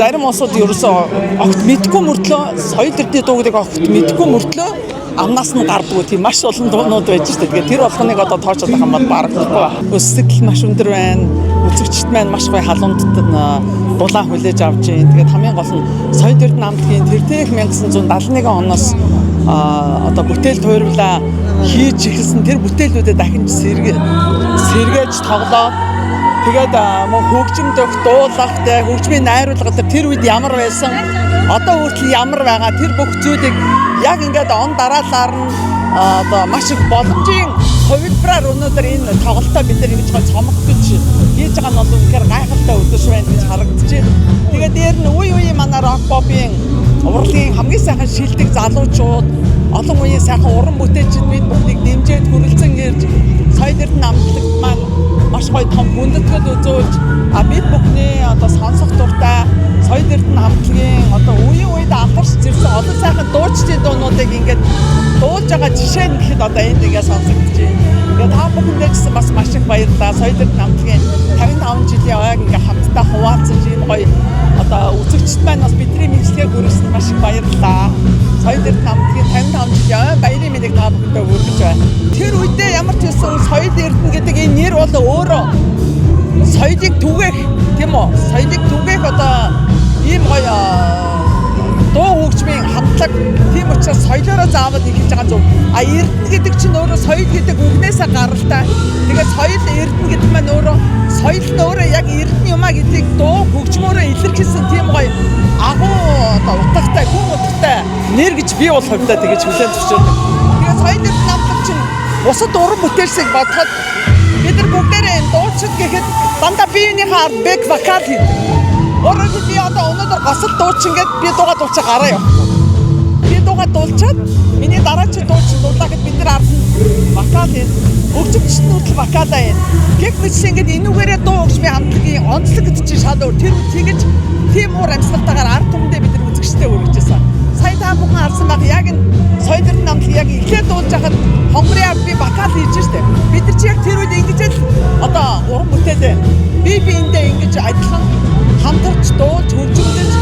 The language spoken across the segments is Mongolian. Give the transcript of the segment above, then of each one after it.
зарим улсууд ерөөсөө огт мэдгүй мөртлөө соёл эрдэнэ дууг огт мэдгүй мөртлөө амнаас нь гардгүй тийм маш олон дуунууд байж штэ. Тэгээд тэр болгоныг одоо тоочод байгаа юм бол барахгүй. Өсөлт маш өндөр байна. Үзэгчд маань маш гоё халуунд дулаан хүлээж авч байна. Тэгээд хамгийн гол нь соёл эрдэнэ хамтлагийн тэртех 1971 оноос одоо бүтээл тойруулаа хийж ихсэн тэр бүтээлүүдэд дахин сэргээж тоглоод тэгээд хөгжимдөх дуулахтай хөгжмийн найруулга тэр үед ямар байсан одоо хүртэл ямар байгаа тэр бүх зүйлийг яг ингээд он дараалаар нь одоо маш их боломжийн хувилбараар өнөөдөр энэ тоглолтоо бид нар ингэж гой цомох гэж хийж байгаа нь бол үнэхээр гайхалтай өдөр байна гэж харагдаж байна. Тэгээд дээр нь үе манай рок попын урлагийн хамгийн сайхан шилдэг залуучууд олон үеийн сайхан уран бүтээлчид бид бүгдийг дэмжиж хүрэлцэн ирж соёл эрдэнэ хамтлагт маань маш гоё том хүндэтгэл үзүүлж бид бүхний одоо сонсох дуртай соёл эрдэнэ хамтлагийн одоо үеийн алдарч зэрсэн олон сайхан дуучдын дуунуудыг ингээд дуулж байгаа жишээ нь гэхэд одоо энд ингээ сонсогдож байна. Тэгээд та бүхэндээ ч бас маш их баярлалаа. Соёл эрдэнэ хамтлагийн 55 жилийн ойг ингээ хамтдаа хуваалцаж ийм гоё одоо үзэгчд маань бас бидний мэдлэгээ хүргэсэн маш их баярлалаа. Соёл эрдэнэ хамтлагийн 55 жилийн ой баярын мэдээг та бүхэндээ хүргэж байна. Тэр үедээ ямар ч байсан соёл эрдэнэ гэдэг энэ нэр бол өөрөө соёлыг түгээх тийм үү? Соёлыг түгээх одоо ийм гоё дуу хөгжмийн хамтлаг тийм учраас соёлоороо заавал ихэж байгаа зүг. Эрдэнэ гэдэг чинь өөрөө соёл гэдэг үгнээсээ гаралтай. Тэгээд соёл эрдэнэ гэдэг маань өөрөө соёл нь өөрөө яг эрдэнэ юмаа гэдгийг дуу хөгжмөөрөө илэрхийлсэн тийм гоё агуу одоо утгатай хүн утгатай нэр гэж би бол хувьдаа тэгэж хүлээн зөвшөөрдөг. Тэгээд соёл эрдэнэ хамтлаг чинь бусад уран бүтээлсийг бодоход бид нар бүгдээрээ дуучид гэхэд дандаа биенийхээ ард бэк вокал хийдэг. Өөрөөр би одоо өнөөдөр госол дуучин гэд би дуугаа дуулчаа гараа явахгүй. Би дуугаа дуулчаад миний дараагийн дуучин дуулаа гэд бид нар ард нь вокал хийн. Хөгжимчд нь хүртэл вокалаа хийн. Гэх мэт ингэж энүүгээрээ дуу хөгжмийн хамтлагийн онцлог гэдэг чинь шал өөр. Тэр тэгэж тийм уур амьсгалтаагаар ард түмэндээ бид нар үзэгчтэй үргэлжсэн. Сая та бүхэн харсан баг яг энэ соёл эрдэнэ хамтлаг яг эхлээд дуулж байхад хонгорын би вокал хийж штэ. Бид нар чи яг тэр үед ингэж л одоо уран бүтээлээ биендээ ингэж адилхан хамтарч дуулж хөгжимдөж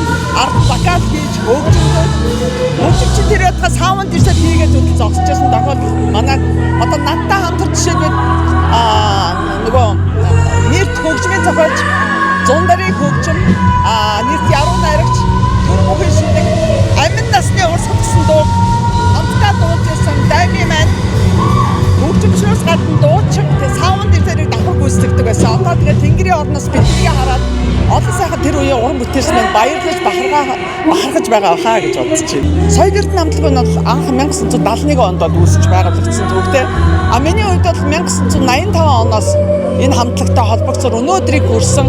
ард вокал хийж хөгжимч тэр ятга саунд дишээ хийгээд үтэл зогсож байсан тохиолдол манай одоо надтай хамтарч жишээлбэл нөгөө нэрт хөгжмийн зохиолч зундарыг хөгжим нэрт яруу найрагч тэр бүхэн шүдэг амин насны урсгалсан дуу хамтдаа дуулж байсан дайми маань хөгжимчнөөс гадна дуучин саунд дишээрийг давхар гүйцэтгэдэг байсан. Одоо тэгээ тэнгэрийн орноос биднийг хараад олон сайхан тэр үеийн уран бүтээлч маань баярлаж бахархаж байгаа хаа гэж бодож байна. Соёл эрдэнэ хамтлаг нь бол анх 1971 онд үүсэж байгуулагдсан төвтэй. Миний хувьд бол 1985 оноос энэ хамтлагтай холбогдсоор өнөөдрийг хүрсэн.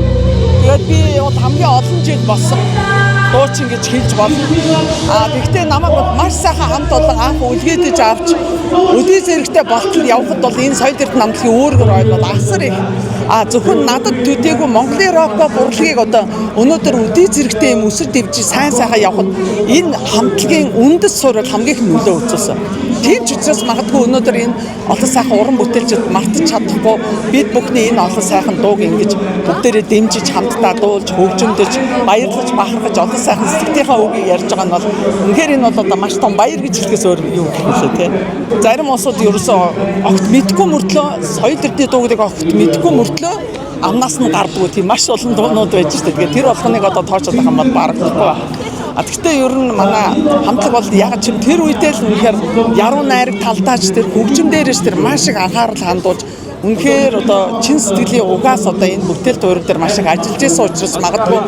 Тэгээд би бол хамгийн олон жил болсон дуучин гэж хэлж болно. Гэхдээ намайг маш сайхан хамт олон анх үлгээдэж авч өдөө зэрэгтэй болтол явхад бол энэ соёл эрдэнэ хамтлагийн үүргээр ойлгоод асар их зөвхөн надад төдийгүй Монголын рок урлагийг одоо өнөөдөр өдөө зэрэгтэй юм өсөр дэвж сайхан явхад энэ хамтлагийн үндэс суурь хамгийн их нөлөө үзүүлсэн. Тийм ч учраас магадгүй өнөөдөр энэ олон сайхан уран бүтээлчд мартаж чадахгүй бид бүхний энэ олон сайхан дууг ингэж бүгдээрээ дэмжиж хамтдаа дуулж хөгжимдөж баярлаж бахархаж олон сайхан сэтгэлийнхаа үгийг ярьж байгаа нь бол үнэхээр энэ бол одоо маш том баяр гэж хэлэхээс өөр юу гэх юм бэ те. Зарим улсууд ерөөсөө огт мэдгүй мөртлөө соёл эрдэнэ дууг огт мэдгүй мөртлөө амнаас нь гардгүй тийм маш олон дуунууд байж штэ. Тэгээд тэр болгоныг одоо тоочод байгаа юм бол барахгүй. Гэхдээ ер нь манай хамтлаг бол яг ч тэр үедээ л үнэхээр яруу найраг талдаач тэр хөгжим дээрээс тэр маш их анхаарал хандуулж үнэхээр одоо чин сэтгэлийн угаас одоо энэ бүтээл тойрог дээр маш их ажиллаж байсан учраас магадгүй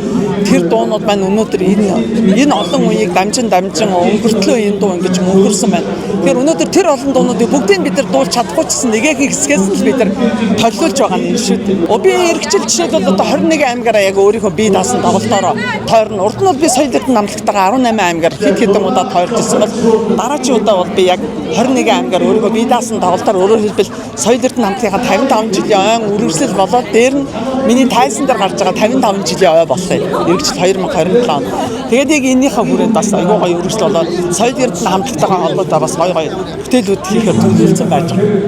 тэр дуунууд маань өнөөдөр энэ олон үеийг дамжин өнгөртлөө энэ дуу ингэж мөнгөрсөн байна. Тэгэхээр өнөөдөр тэр олон дуунуудыг бүгдийг бид нар дуулж чадахгүй ч гэсэн нэгээх хэсгээс л бид нар толиулж байгаа нь шүү дээ. Би эргэжил жишээлбэл одоо 21 аймгаараа яг өөрийнхөө бие даасан тоглолтоороо тойрно. Урд нь бол би соёл эрдэнэ хамтлагтайгаа 18 аймгаар хэд хэдэн удаа тойрч ирсэн бол дараагийн удаа бол би яг 21 аймгаар өөрийнхөө бие даасан тоглолтоор өөрөөр хэлбэл соёл эрдэнэ хамтлагийн 55 жилийн ойн үргэлжлэл болоод дээр нь миний тайсан дээр гарч байгаа 55 жилийн ой болсон. Эргэжил 2027 он. Тэгээд яг энэнийхээ хүрээнд бас аюу гай үргэлжлэл болоод соёл эрдэнэ хамтлагтайгаа холбоотой бас гой бүтээлүүд хийхээр төлөвлөсөн байж байгаа.